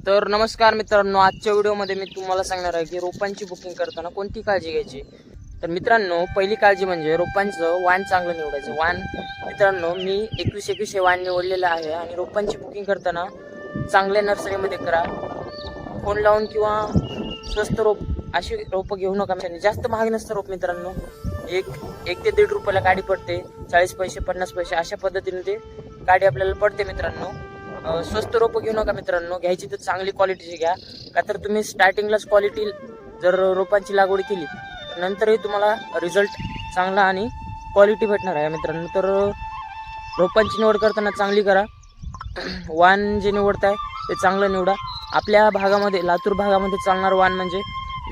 तर नमस्कार मित्रांनो, आजच्या व्हिडिओमध्ये मी तुम्हाला सांगणार आहे की रोपांची बुकिंग करताना कोणती काळजी घ्यायची. तर मित्रांनो, पहिली काळजी म्हणजे रोपांचं वाण चांगलं निवडायचं. वाण मित्रांनो, मी 21 वाण निवडलेलं आहे आणि रोपांची बुकिंग करताना चांगल्या नर्सरीमध्ये करा. फोन लावून किंवा स्वस्त रोप अशी रोपं घेऊ नका. जास्त महाग नसतं रोप मित्रांनो, एक ते 1.5 रुपयाला गाडी पडते. 40 पैसे 50 पैसे अशा पद्धतीने ते गाडी आपल्याला पडते मित्रांनो. स्वस्त रोपं घेऊ नका मित्रांनो, घ्यायची तर चांगली क्वालिटीची घ्या. का तर तुम्ही स्टार्टिंगलाच क्वालिटी जर रोपांची लागवड केली तर नंतरही तुम्हाला रिझल्ट चांगला आणि क्वालिटी भेटणार आहे मित्रांनो. तर रोपांची निवड करताना चांगली करा. वाण जे निवडताय ते चांगलं निवडा. आपल्या भागामध्ये, लातूर भागामध्ये चालणार वाण म्हणजे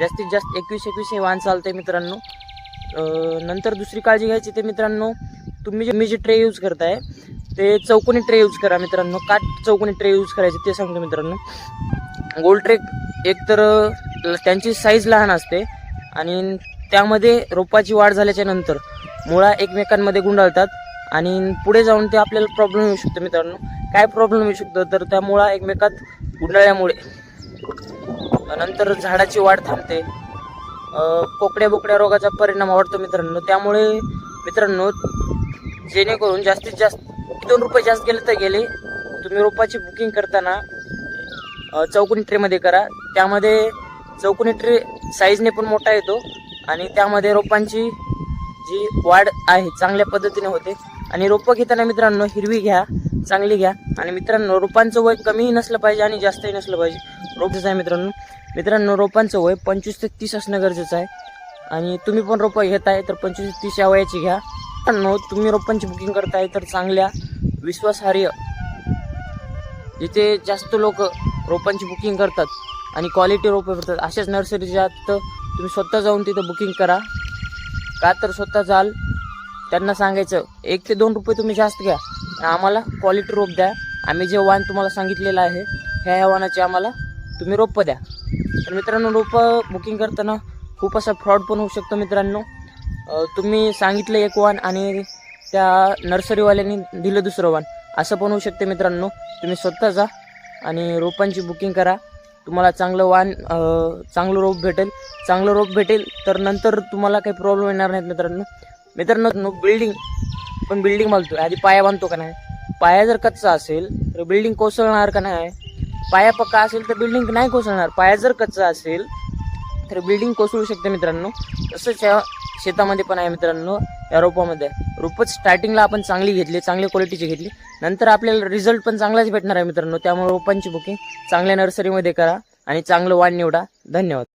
जास्तीत जास्त 21 हे वाण चालतंय मित्रांनो. नंतर दुसरी काळजी घ्यायची ते मित्रांनो, तुम्ही जे ट्रे यूज करताय ते चौकोनी ट्रे यूज करा मित्रांनो. काट चौकोनी ट्रे यूज करायचे ते सांगतो मित्रांनो. गोल ट्रे एक तर त्यांची साईज लहान असते आणि त्यामध्ये रोपाची वाढ झाल्याच्या नंतर मुळा एकमेकांमध्ये गुंडाळतात आणि पुढे जाऊन ते आपल्याला प्रॉब्लेम येऊ शकतो मित्रांनो. काय प्रॉब्लेम येऊ शकतो तर त्या मुळा एकमेकात गुंडाळल्यामुळे नंतर झाडाची वाढ थांबते. कोकड्या बोकड्या रोगाचा परिणाम वाढतो मित्रांनो. त्यामुळे मित्रांनो, जेणेकरून जास्तीत जास्त 2 रुपये जास्त गेले तर गेले, तुम्ही रोपाची बुकिंग करताना चौकोनी ट्रेमध्ये करा. त्यामध्ये चौकोनी ट्रे साईजने पण मोठा येतो आणि त्यामध्ये रोपांची जी वाढ आहे चांगल्या पद्धतीने होते. आणि रोपं घेताना मित्रांनो हिरवी घ्या, चांगली घ्या. आणि मित्रांनो, रोपांचं वय कमीही नसलं पाहिजे आणि जास्तही नसलं पाहिजे. रोपच आहे मित्रांनो, रोपांचं वय 25 ते 30 असणं गरजेचं आहे. आणि तुम्ही पण रोपं घेताय तर 25 ते 30 या वयाची घ्या. मित्रांनो, तुम्ही रोपांची बुकिंग करताय तर चांगल्या विश्वासार्ह, जिथे जास्त लोक रोपांची बुकिंग करतात आणि क्वालिटी रोपं भेटतात अशाच नर्सरीच्या तुम्ही स्वतः जाऊन तिथं बुकिंग करा. का तर स्वतः जाल, त्यांना सांगायचं 1 ते 2 रुपये तुम्ही जास्त घ्या, आम्हाला क्वालिटी रोप द्या. आम्ही जे वाण तुम्हाला सांगितलेलं आहे ह्या वाणाचे आम्हाला तुम्ही रोपं द्या. तर मित्रांनो, रोपं बुकिंग करताना खूप असा फ्रॉड पण होऊ शकतो मित्रांनो. तुम्ही सांगितलं एक वाण आणि त्या नर्सरीवाल्यांनी दिलं दुसरं वाण, असं पण होऊ शकते मित्रांनो. तुम्ही स्वतः जा आणि रोपांची बुकिंग करा. तुम्हाला चांगलं वाण, चांगलं रोप भेटेल तर नंतर तुम्हाला काही प्रॉब्लेम येणार नाहीत मित्रांनो. बिल्डिंग बांधतो आधी पाया बांधतो का नाही. पाया जर कच्चा असेल तर बिल्डिंग कोसळणार का नाही. पाया पक्का असेल तर बिल्डिंग नाही कोसळणार. पाया जर कच्चा असेल तर बिल्डिंग कोसळू शकते मित्रांनो. तसंच या शेतामध्ये पण आहे मित्रांनो. या रोपामध्ये रोपच स्टार्टिंगला आपण चांगली घेतली, चांगल्या क्वालिटीची घेतली, नंतर आपल्याला रिझल्ट पण चांगलाच भेटणार आहे मित्रांनो. त्यामुळे रोपांची बुकिंग चांगल्या नर्सरीमध्ये करा आणि चांगलं वाण निवडा. धन्यवाद.